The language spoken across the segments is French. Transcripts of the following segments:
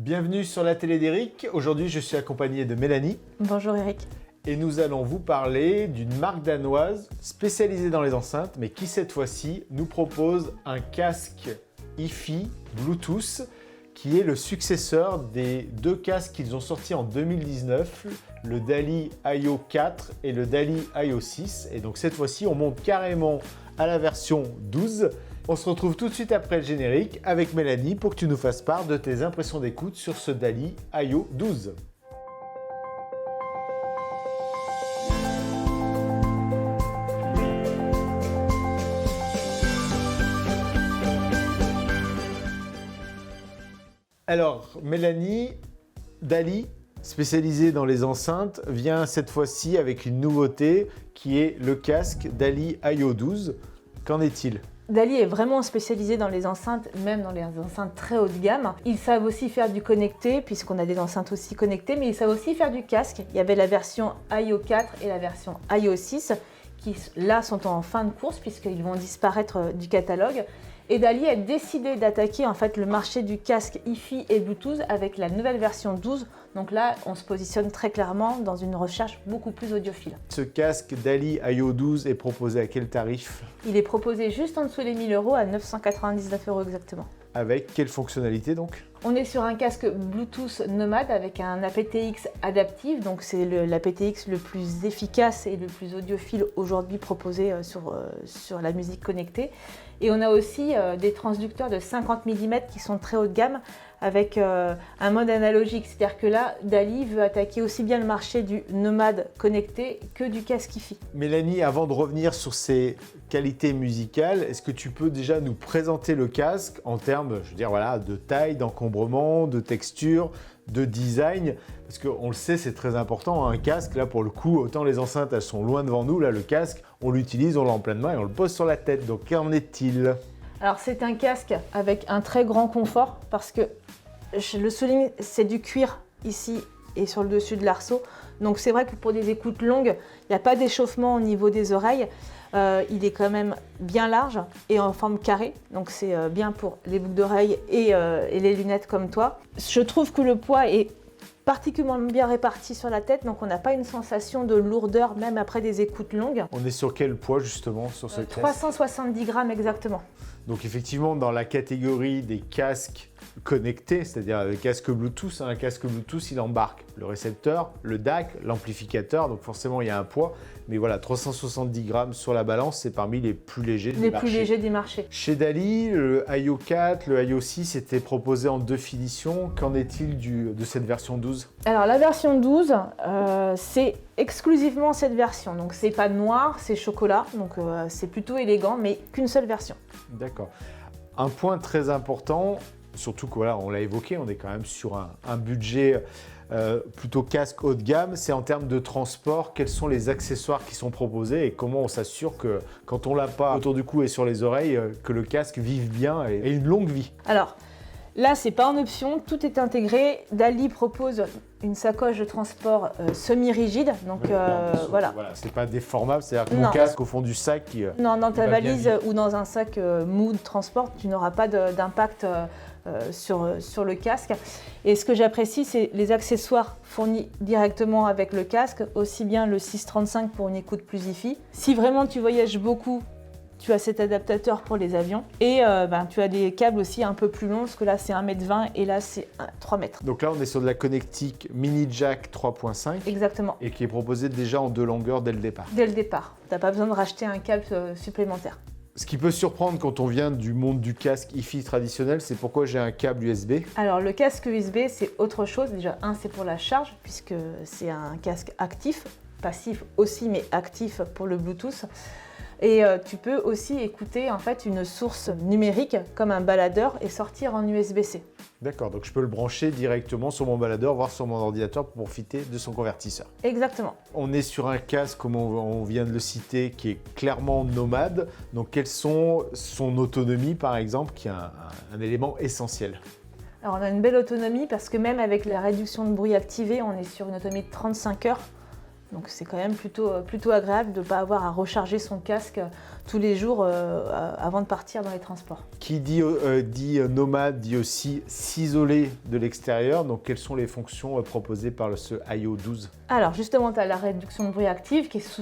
Bienvenue sur la télé d'Eric. Aujourd'hui, je suis accompagné de Mélanie. Bonjour Eric. Et nous allons vous parler d'une marque danoise spécialisée dans les enceintes, mais qui cette fois-ci nous propose un casque hi-fi Bluetooth qui est le successeur des deux casques qu'ils ont sortis en 2019, le DALI IO 4 et le DALI IO 6. Et donc cette fois-ci, on monte carrément à la version 12. On se retrouve tout de suite après le générique avec Mélanie pour que tu nous fasses part de tes impressions d'écoute sur ce DALI IO 12. Alors, Mélanie, DALI, spécialisée dans les enceintes, vient cette fois-ci avec une nouveauté qui est le casque DALI IO 12. Qu'en est-il ? DALI est vraiment spécialisé dans les enceintes, même dans les enceintes très haut de gamme. Ils savent aussi faire du connecté, puisqu'on a des enceintes aussi connectées, mais ils savent aussi faire du casque. Il y avait la version IO 4 et la version IO 6, qui là sont en fin de course, puisqu'ils vont disparaître du catalogue. Et DALI a décidé d'attaquer en fait le marché du casque hi-fi et Bluetooth avec la nouvelle version 12. Donc là, on se positionne très clairement dans une recherche beaucoup plus audiophile. Ce casque DALI IO 12 est proposé à quel tarif ? Il est proposé juste en dessous des 1000 €, à 999 € exactement. Avec quelle fonctionnalité donc ? On est sur un casque Bluetooth nomade avec un aptX adaptif, donc c'est l'aptX le plus efficace et le plus audiophile aujourd'hui proposé sur la musique connectée. Et on a aussi des transducteurs de 50 mm qui sont très haut de gamme avec un mode analogique. C'est-à-dire que là, DALI veut attaquer aussi bien le marché du nomade connecté que du casque hi-fi. Mélanie, avant de revenir sur ses qualités musicales, est-ce que tu peux déjà nous présenter le casque en termes, je veux dire, voilà, de taille, d'encombrement, de texture, de design? Parce qu'on le sait, c'est très important, un casque, là pour le coup, autant les enceintes, elles sont loin devant nous, là le casque, on l'utilise, on l'a en pleine main et on le pose sur la tête. Donc qu'en est-il ? Alors c'est un casque avec un très grand confort parce que, je le souligne, c'est du cuir ici et sur le dessus de l'arceau. Donc c'est vrai que pour des écoutes longues, il n'y a pas d'échauffement au niveau des oreilles. Il est quand même bien large et en forme carrée, donc c'est bien pour les boucles d'oreilles et les lunettes comme toi. Je trouve que le poids est particulièrement bien réparti sur la tête, donc on n'a pas une sensation de lourdeur même après des écoutes longues. On est sur quel poids justement sur ce casque ? 370 grammes exactement. Donc effectivement, dans la catégorie des casques connectés, c'est-à-dire le casque Bluetooth, un casque Bluetooth, il embarque le récepteur, le DAC, l'amplificateur, donc forcément il y a un poids. Mais voilà, 370 grammes sur la balance, c'est parmi les plus légers du marché. Les plus légers du marché. Chez DALI, le IO 4, le IO 6 étaient proposés en deux finitions. Qu'en est-il de cette version 12 ? Alors la version 12, c'est exclusivement cette version. Donc c'est pas noir, c'est chocolat, donc c'est plutôt élégant, mais qu'une seule version. D'accord. Un point très important, surtout qu'on on l'a évoqué, on est quand même sur un budget plutôt casque haut de gamme, c'est en termes de transport, quels sont les accessoires qui sont proposés et comment on s'assure que quand on l'a pas autour du cou et sur les oreilles, que le casque vive bien et une longue vie. Alors là, c'est pas en option, tout est intégré. DALI propose une sacoche de transport semi-rigide, donc voilà. C'est pas déformable, c'est-à-dire que Non. mon casque au fond du sac qui Non, dans ta va bien valise vivre. ou dans un sac mou de transport, tu n'auras pas d'impact sur le casque. Et ce que j'apprécie, c'est les accessoires fournis directement avec le casque, aussi bien le 635 pour une écoute plus hi-fi. Si vraiment tu voyages beaucoup, tu as cet adaptateur pour les avions et tu as des câbles aussi un peu plus longs parce que là c'est 1,20 m et là c'est 3 mètres. Donc là on est sur de la connectique mini jack 3.5 Exactement, et qui est proposée déjà en deux longueurs dès le départ. dès le départ. Tu n'as pas besoin de racheter un câble supplémentaire. Ce qui peut surprendre quand on vient du monde du casque hi-fi traditionnel, c'est pourquoi j'ai un câble USB. Alors le casque USB c'est autre chose. Déjà c'est pour la charge puisque c'est un casque actif, passif aussi mais actif pour le Bluetooth. Et tu peux aussi écouter en fait une source numérique comme un baladeur et sortir en USB-C. D'accord, donc je peux le brancher directement sur mon baladeur, voire sur mon ordinateur pour profiter de son convertisseur. Exactement. On est sur un casque, comme on vient de le citer, qui est clairement nomade. Donc quelles sont son autonomie par exemple, qui est un élément essentiel ? Alors on a une belle autonomie parce que même avec la réduction de bruit activée, on est sur une autonomie de 35 heures. Donc c'est quand même plutôt agréable de ne pas avoir à recharger son casque tous les jours avant de partir dans les transports. Qui dit nomade dit aussi s'isoler de l'extérieur. Donc quelles sont les fonctions proposées par ce IO 12? Alors justement, tu as la réduction de bruit active qui est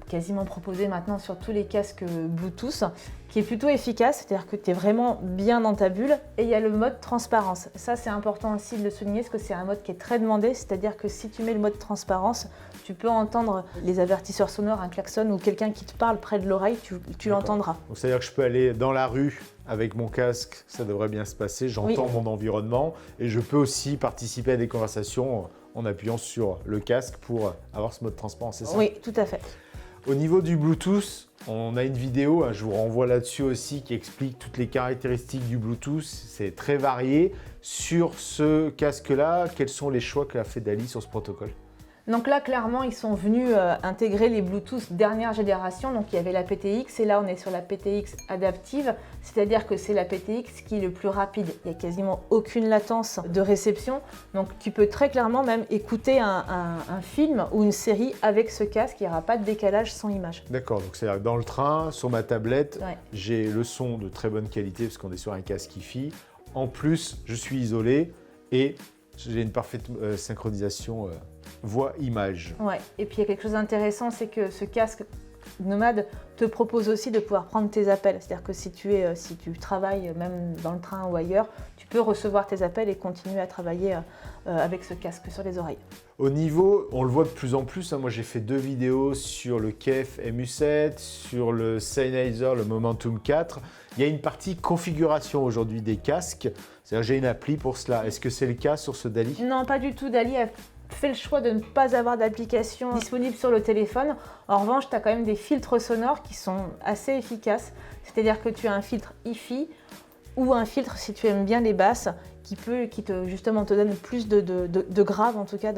quasiment proposée maintenant sur tous les casques Bluetooth, qui est plutôt efficace, c'est-à-dire que tu es vraiment bien dans ta bulle. Et il y a le mode transparence. Ça, c'est important aussi de le souligner, parce que c'est un mode qui est très demandé, c'est-à-dire que si tu mets le mode transparence, tu peux entendre les avertisseurs sonores, un klaxon ou quelqu'un qui te parle près de l'oreille, tu l'entendras. Donc c'est-à-dire que je peux aller dans la rue avec mon casque, ça devrait bien se passer, j'entends mon environnement et je peux aussi participer à des conversations en appuyant sur le casque pour avoir ce mode transparence, c'est ça? Oui, tout à fait. Au niveau du Bluetooth, on a une vidéo, je vous renvoie là-dessus aussi, qui explique toutes les caractéristiques du Bluetooth. C'est très varié. Sur ce casque-là, quels sont les choix qu'a fait Dali sur ce protocole? Donc là, clairement, ils sont venus intégrer les Bluetooth dernière génération. Donc il y avait la PTX et là, on est sur la PTX adaptive, c'est-à-dire que c'est la PTX qui est le plus rapide. Il n'y a quasiment aucune latence de réception. Donc tu peux très clairement même écouter un film ou une série avec ce casque. Il n'y aura pas de décalage sans image. D'accord, donc c'est-à-dire que dans le train, sur ma tablette, Ouais. j'ai le son de très bonne qualité parce qu'on est sur un casque hi-fi. En plus, je suis isolé et j'ai une parfaite synchronisation voix-image. Ouais. Et puis il y a quelque chose d'intéressant, c'est que ce casque Nomade te propose aussi de pouvoir prendre tes appels. C'est-à-dire que si tu travailles même dans le train ou ailleurs, tu peux recevoir tes appels et continuer à travailler avec ce casque sur les oreilles. Au niveau, on le voit de plus en plus, moi j'ai fait 2 vidéos sur le KEF MU7, sur le Sennheiser, le Momentum 4. Il y a une partie configuration aujourd'hui des casques, c'est-à-dire j'ai une appli pour cela. Est-ce que c'est le cas sur ce Dali? Non, pas du tout. Dali a fait le choix de ne pas avoir d'application disponible sur le téléphone. En revanche, tu as quand même des filtres sonores qui sont assez efficaces. C'est-à-dire que tu as un filtre hi-fi ou un filtre, si tu aimes bien les basses, qui justement te donne plus de grave, en tout cas,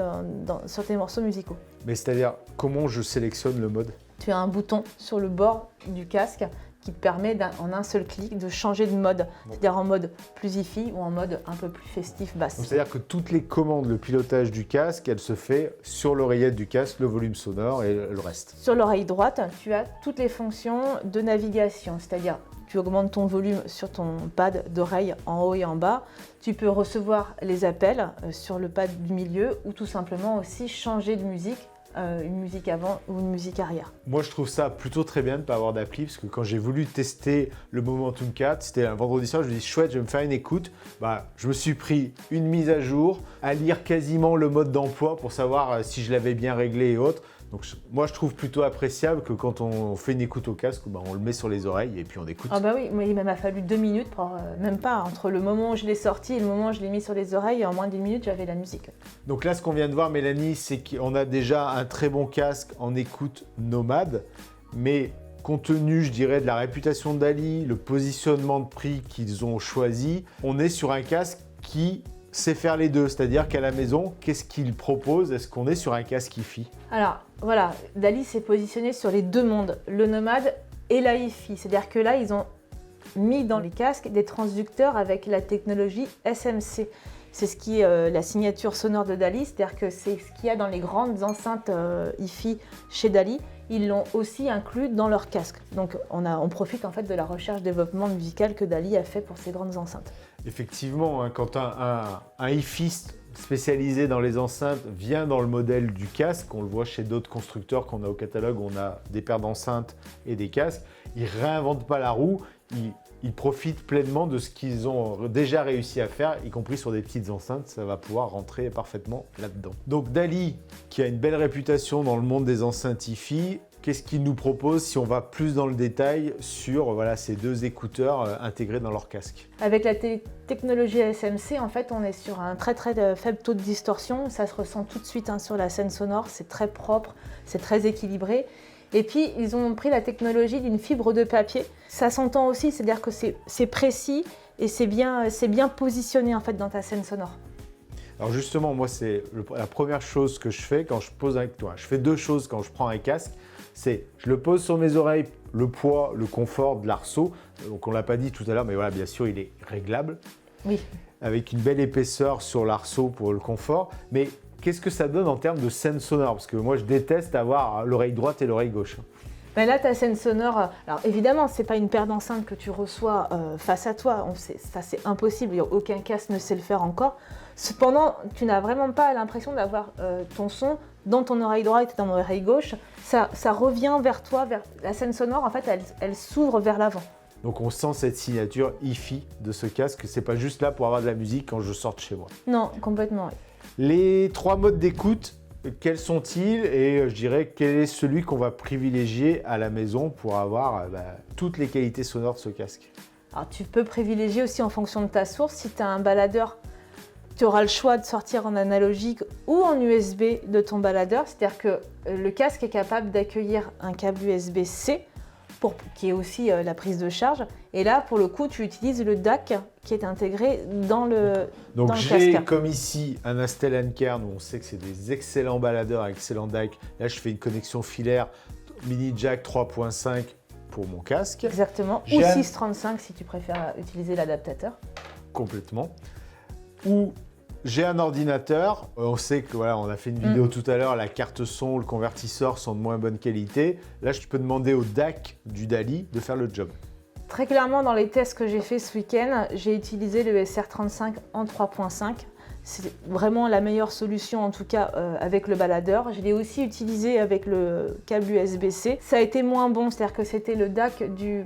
sur tes morceaux musicaux. Mais c'est-à-dire, comment je sélectionne le mode? Tu as un bouton sur le bord du casque qui te permet en un seul clic de changer de mode, c'est-à-dire en mode plus hi-fi ou en mode un peu plus festif basse. C'est-à-dire que toutes les commandes, le pilotage du casque, elle se fait sur l'oreillette du casque, le volume sonore et le reste. Sur l'oreille droite, tu as toutes les fonctions de navigation, c'est-à-dire tu augmentes ton volume sur ton pad d'oreille en haut et en bas. Tu peux recevoir les appels sur le pad du milieu ou tout simplement aussi changer de musique. Une musique avant ou une musique arrière. Moi, je trouve ça plutôt très bien de ne pas avoir d'appli parce que quand j'ai voulu tester le Momentum 4, c'était un vendredi soir, je me dis chouette, je vais me faire une écoute. Je me suis pris une mise à jour, à lire quasiment le mode d'emploi pour savoir si je l'avais bien réglé et autres. Donc moi, je trouve plutôt appréciable que quand on fait une écoute au casque, on le met sur les oreilles et puis on écoute. Ah bah oui, il m'a fallu 2 minutes, même pas, entre le moment où je l'ai sorti et le moment où je l'ai mis sur les oreilles, en moins d'1 minute, j'avais la musique. Donc là, ce qu'on vient de voir, Mélanie, c'est qu'on a déjà un très bon casque en écoute nomade, mais compte tenu, je dirais, de la réputation de Dali, le positionnement de prix qu'ils ont choisi, on est sur un casque qui sait faire les deux, c'est-à-dire qu'à la maison, qu'est-ce qu'il propose? Est-ce qu'on est sur un casque hi-fi? Alors voilà, Dali s'est positionné sur les deux mondes, le nomade et la hi-fi. C'est-à-dire que là, ils ont mis dans les casques des transducteurs avec la technologie SMC. C'est ce qui est la signature sonore de Dali, c'est-à-dire que c'est ce qu'il y a dans les grandes enceintes hi-fi chez Dali. Ils l'ont aussi inclus dans leur casque. Donc on profite en fait de la recherche-développement musical que Dali a fait pour ces grandes enceintes. Effectivement, quand un hi-fi spécialisé dans les enceintes vient dans le modèle du casque, on le voit chez d'autres constructeurs qu'on a au catalogue, on a des paires d'enceintes et des casques, ils ne réinventent pas la roue, ils profitent pleinement de ce qu'ils ont déjà réussi à faire, y compris sur des petites enceintes, ça va pouvoir rentrer parfaitement là-dedans. Donc Dali, qui a une belle réputation dans le monde des enceintes hi-fi, qu'est-ce qu'il nous propose si on va plus dans le détail sur ces 2 écouteurs intégrés dans leur casque? Avec la technologie SMC, en fait, on est sur un très faible taux de distorsion. Ça se ressent tout de suite sur la scène sonore. C'est très propre, c'est très équilibré. Et puis, ils ont pris la technologie d'une fibre de papier. Ça s'entend aussi, c'est-à-dire que c'est précis et c'est bien positionné en fait dans ta scène sonore. Alors justement, moi, c'est la première chose que je fais quand je pose avec toi. Je fais 2 choses quand je prends un casque. C'est, je le pose sur mes oreilles, le poids, le confort de l'arceau. Donc on ne l'a pas dit tout à l'heure, mais voilà, bien sûr, il est réglable. Oui. Avec une belle épaisseur sur l'arceau pour le confort. Mais qu'est-ce que ça donne en termes de scène sonore? Parce que moi, je déteste avoir l'oreille droite et l'oreille gauche. Ben là, ta scène sonore, alors évidemment, c'est pas une paire d'enceintes que tu reçois face à toi, ça c'est impossible, aucun casque ne sait le faire encore. Cependant, tu n'as vraiment pas l'impression d'avoir ton son dans ton oreille droite et dans ton oreille gauche. Ça revient vers toi, la scène sonore, en fait, elle s'ouvre vers l'avant. Donc on sent cette signature hi-fi de ce casque, c'est pas juste là pour avoir de la musique quand je sors de chez moi. Non, complètement, oui. Les 3 modes d'écoute, quels sont-ils? Et je dirais quel est celui qu'on va privilégier à la maison pour avoir toutes les qualités sonores de ce casque? Alors tu peux privilégier aussi en fonction de ta source. Si tu as un baladeur, tu auras le choix de sortir en analogique ou en USB de ton baladeur. C'est-à-dire que le casque est capable d'accueillir un câble USB-C, qui est aussi la prise de charge. Et là, pour le coup, tu utilises le DAC qui est intégré dans le Donc dans le j'ai casque. comme ici un Astel Cairn où on sait que c'est des excellents baladeurs, excellents DAC. Là, je fais une connexion filaire mini jack 3.5 pour mon casque. Exactement. Ou J'ai un- 635 si tu préfères utiliser l'adaptateur. Complètement. Ou j'ai un ordinateur, on sait que voilà, on a fait une vidéo tout à l'heure, la carte son, le convertisseur sont de moins bonne qualité. Là, je peux demander au DAC du DALI de faire le job. Très clairement, dans les tests que j'ai fait ce week-end, j'ai utilisé le SR35 en 3.5. C'est vraiment la meilleure solution, en tout cas avec le baladeur. Je l'ai aussi utilisé avec le câble USB-C. Ça a été moins bon, c'est-à-dire que c'était le DAC du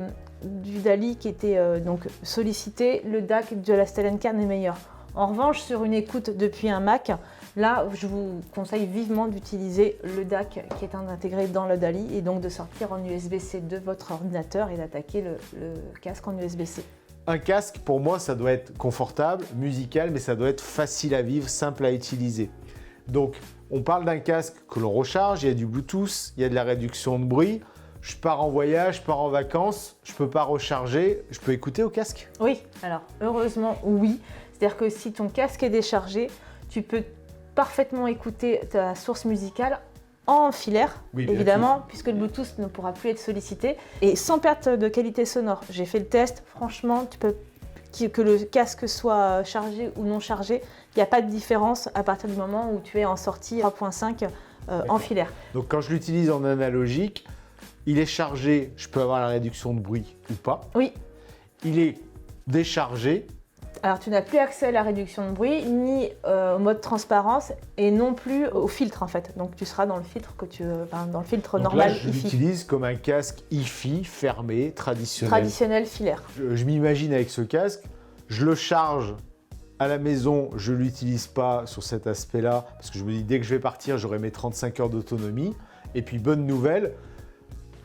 DALI qui était donc sollicité. Le DAC de la Astel Cairn est meilleur. En revanche, sur une écoute depuis un Mac, là, je vous conseille vivement d'utiliser le DAC qui est intégré dans le DALI et donc de sortir en USB-C de votre ordinateur et d'attaquer le casque en USB-C. Un casque, pour moi, ça doit être confortable, musical, mais ça doit être facile à vivre, simple à utiliser. Donc, on parle d'un casque que l'on recharge, il y a du Bluetooth, il y a de la réduction de bruit. Je pars en voyage, je pars en vacances, je peux pas recharger, je peux écouter au casque? Oui, alors heureusement, oui. C'est-à-dire que si ton casque est déchargé, tu peux parfaitement écouter ta source musicale en filaire, Oui, bien évidemment, puisque le Bluetooth ne pourra plus être sollicité, et sans perte de qualité sonore. J'ai fait le test, franchement, que le casque soit chargé ou non chargé, il n'y a pas de différence à partir du moment où tu es en sortie 3.5 en filaire. Donc quand je l'utilise en analogique, il est chargé, je peux avoir la réduction de bruit ou pas. Oui, Il est déchargé. alors tu n'as plus accès à la réduction de bruit, ni au mode transparence, et non plus au filtre en fait. Donc tu seras dans le filtre dans le filtre Donc normal là, je hi-fi. l'utilise comme un casque hi-fi fermé, traditionnel. Traditionnel filaire. Je m'imagine avec ce casque, je le charge à la maison, je ne l'utilise pas sur cet aspect-là, parce que je me dis dès que je vais partir, j'aurai mes 35 heures d'autonomie. Et puis bonne nouvelle,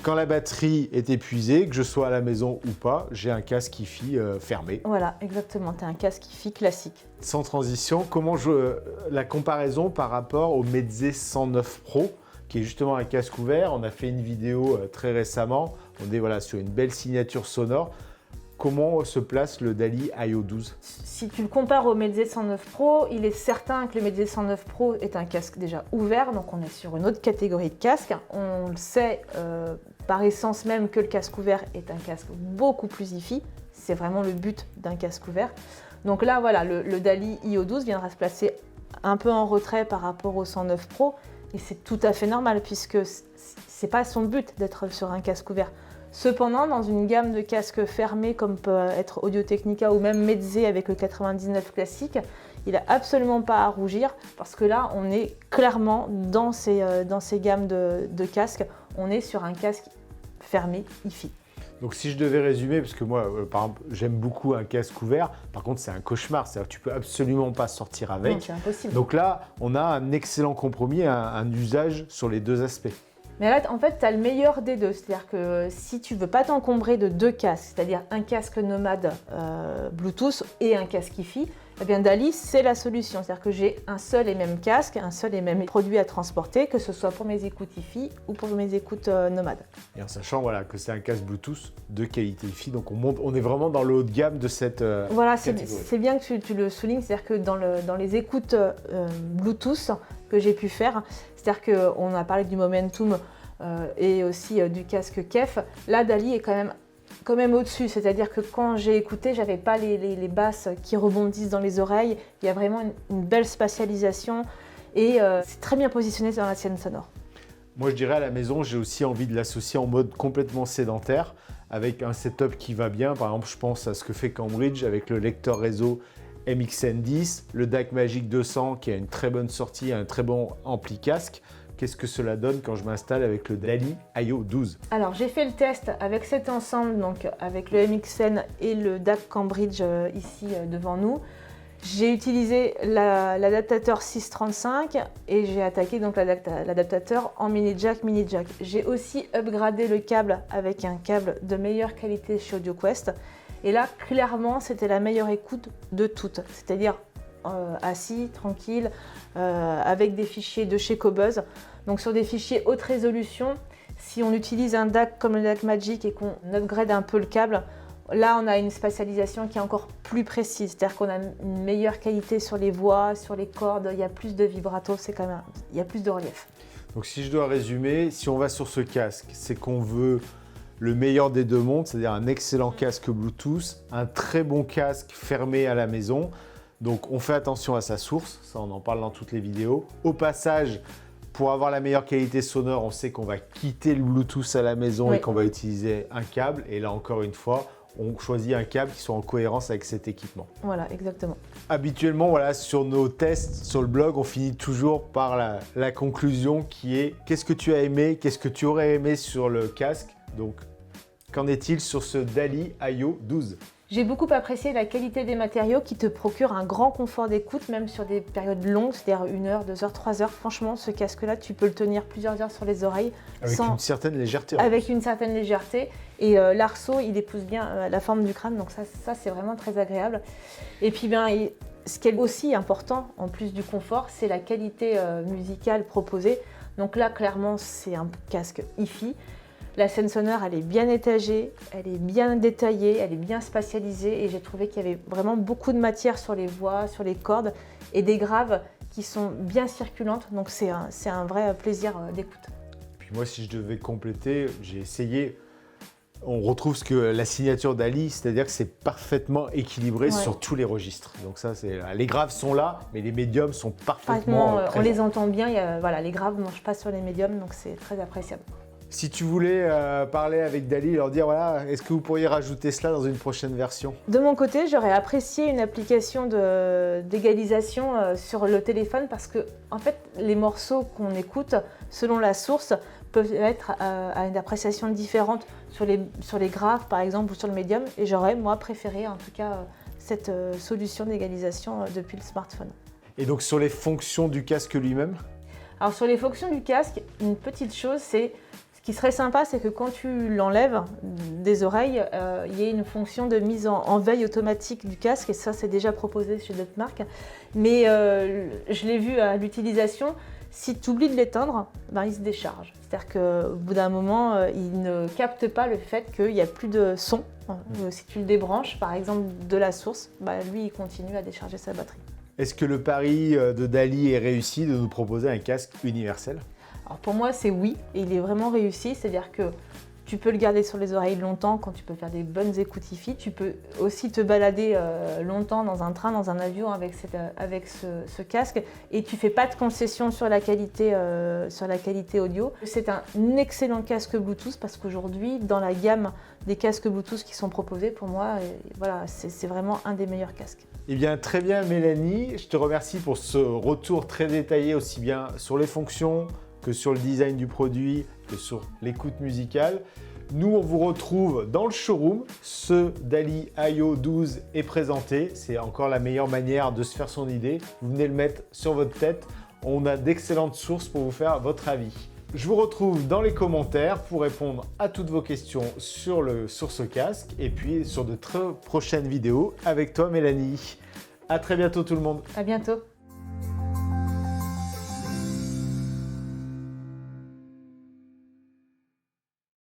quand la batterie est épuisée, que je sois à la maison ou pas, j'ai un casque hi-fi fermé. Voilà, exactement. Tu as un casque hi-fi classique. Sans transition, la comparaison par rapport au Meze 109 Pro, qui est justement un casque ouvert. On a fait une vidéo très récemment, on est voilà, sur une belle signature sonore. Comment se place le DALI IO12? Si tu le compares au Meze 109 Pro, il est certain que le Meze 109 Pro est un casque déjà ouvert, donc on est sur une autre catégorie de casque. On le sait par essence même que le casque ouvert est un casque beaucoup plus hi-fi. C'est vraiment le but d'un casque ouvert. Donc là, voilà, le DALI IO12 viendra se placer un peu en retrait par rapport au 109 Pro, et c'est tout à fait normal puisque c'est pas son but d'être sur un casque ouvert. Cependant, dans une gamme de casques fermés comme peut être Audio-Technica ou même Meze avec le 99 classique, il n'a absolument pas à rougir parce que là, on est clairement dans ces gammes de casques, on est sur un casque fermé hi-fi. Donc si je devais résumer, parce que moi, par exemple, j'aime beaucoup un casque ouvert, par contre c'est un cauchemar, c'est-à-dire que tu peux absolument pas sortir avec. Non, c'est impossible. Donc là, on a un excellent compromis, un usage sur les deux aspects. Mais là, en fait, tu as le meilleur des deux. C'est-à-dire que si tu ne veux pas t'encombrer de deux casques, c'est-à-dire un casque nomade Bluetooth et un casque hi-fi, eh bien DALI, c'est la solution. C'est-à-dire que j'ai un seul et même casque, un seul et même produit à transporter, que ce soit pour mes écoutes hi-fi ou pour mes écoutes nomades. Et en sachant voilà, que c'est un casque Bluetooth de qualité hi-fi, donc on est vraiment dans le haut de gamme de cette Voilà, catégorie. c'est bien que tu le soulignes. C'est-à-dire que dans les écoutes Bluetooth que j'ai pu faire, c'est-à-dire qu'on a parlé du Momentum et aussi du casque KEF, là DALI est quand même au-dessus, c'est-à-dire que quand j'ai écouté, j'avais pas les basses qui rebondissent dans les oreilles, il y a vraiment une belle spatialisation et c'est très bien positionné dans la scène sonore. Moi, je dirais à la maison, j'ai aussi envie de l'associer en mode complètement sédentaire avec un setup qui va bien. Par exemple, je pense à ce que fait Cambridge avec le lecteur réseau MXN10, le DAC Magic 200 qui a une très bonne sortie, un très bon ampli casque. Qu'est-ce que cela donne quand je m'installe avec le DALI IO 12? Alors j'ai fait le test avec cet ensemble, donc avec le MXN et le DAC Cambridge ici devant nous. J'ai utilisé l'adaptateur 635 et j'ai attaqué donc l'adaptateur en mini jack. J'ai aussi upgradé le câble avec un câble de meilleure qualité chez AudioQuest. Et là, clairement, c'était la meilleure écoute de toutes. C'est-à-dire assis, tranquille, avec des fichiers de chez Qobuz. Donc sur des fichiers haute résolution, si on utilise un DAC comme le DAC Magic et qu'on upgrade un peu le câble, là on a une spatialisation qui est encore plus précise. C'est-à-dire qu'on a une meilleure qualité sur les voix, sur les cordes, il y a plus de vibrato, il y a plus de relief. Donc si je dois résumer, si on va sur ce casque, c'est qu'on veut le meilleur des deux mondes, c'est-à-dire un excellent casque Bluetooth, un très bon casque fermé à la maison. Donc on fait attention à sa source, ça on en parle dans toutes les vidéos. Au passage, pour avoir la meilleure qualité sonore, on sait qu'on va quitter le Bluetooth à la maison et qu'on va utiliser un câble. Et là encore une fois, on choisit un câble qui soit en cohérence avec cet équipement. Voilà, exactement. Habituellement, voilà, sur nos tests sur le blog, on finit toujours par la conclusion qui est qu'est-ce que tu as aimé, qu'est-ce que tu aurais aimé sur le casque. Donc, qu'en est-il sur ce DALI IO 12? J'ai beaucoup apprécié la qualité des matériaux qui te procurent un grand confort d'écoute, même sur des périodes longues, c'est-à-dire 1 heure, 2 heures, 3 heures. Franchement, ce casque-là, tu peux le tenir plusieurs heures sur les oreilles. Avec une certaine légèreté. Avec une certaine légèreté. Et l'arceau, il épouse bien la forme du crâne, donc ça c'est vraiment très agréable. Et puis, ce qui est aussi important, en plus du confort, c'est la qualité musicale proposée. Donc là, clairement, c'est un casque hi-fi. La scène sonore, elle est bien étagée, elle est bien détaillée, elle est bien spatialisée et j'ai trouvé qu'il y avait vraiment beaucoup de matière sur les voix, sur les cordes et des graves qui sont bien circulantes. Donc c'est un vrai plaisir d'écoute. Puis moi, si je devais compléter, j'ai essayé. On retrouve la signature d'Ali, c'est-à-dire que c'est parfaitement équilibré sur tous les registres. Donc ça, les graves sont là, mais les médiums sont parfaitement présents. On les entend bien, les graves ne mangent pas sur les médiums, donc c'est très appréciable. Si tu voulais parler avec Dali et leur dire, voilà, est-ce que vous pourriez rajouter cela dans une prochaine version? De mon côté, j'aurais apprécié une application d'égalisation sur le téléphone parce que, en fait, les morceaux qu'on écoute, selon la source, peuvent être à une appréciation différente sur les graves, par exemple, ou sur le médium. Et j'aurais, moi, préféré, en tout cas, cette solution d'égalisation depuis le smartphone. Et donc, sur les fonctions du casque lui-même? Alors, sur les fonctions du casque, une petite chose, c'est... Ce qui serait sympa, c'est que quand tu l'enlèves des oreilles, il y ait une fonction de mise en veille automatique du casque, et ça, c'est déjà proposé chez d'autres marques. Mais je l'ai vu à l'utilisation, si tu oublies de l'éteindre, il se décharge. C'est-à-dire qu'au bout d'un moment, il ne capte pas le fait qu'il n'y a plus de son. Si tu le débranches, par exemple, de la source, lui, il continue à décharger sa batterie. Est-ce que le pari de Dali est réussi de nous proposer un casque universel? Alors pour moi, c'est oui, et il est vraiment réussi, c'est-à-dire que tu peux le garder sur les oreilles longtemps quand tu peux faire des bonnes écoutes hi-fi. Tu peux aussi te balader longtemps dans un train, dans un avion avec ce casque, et tu ne fais pas de concession sur la qualité audio. C'est un excellent casque Bluetooth parce qu'aujourd'hui, dans la gamme des casques Bluetooth qui sont proposés, pour moi, c'est vraiment un des meilleurs casques. Eh bien, très bien Mélanie, je te remercie pour ce retour très détaillé aussi bien sur les fonctions que sur le design du produit, que sur l'écoute musicale. Nous, on vous retrouve dans le showroom. Ce Dali IO 12 est présenté. C'est encore la meilleure manière de se faire son idée. Vous venez le mettre sur votre tête. On a d'excellentes sources pour vous faire votre avis. Je vous retrouve dans les commentaires pour répondre à toutes vos questions sur ce casque et puis sur de très prochaines vidéos avec toi Mélanie. À très bientôt tout le monde. À bientôt.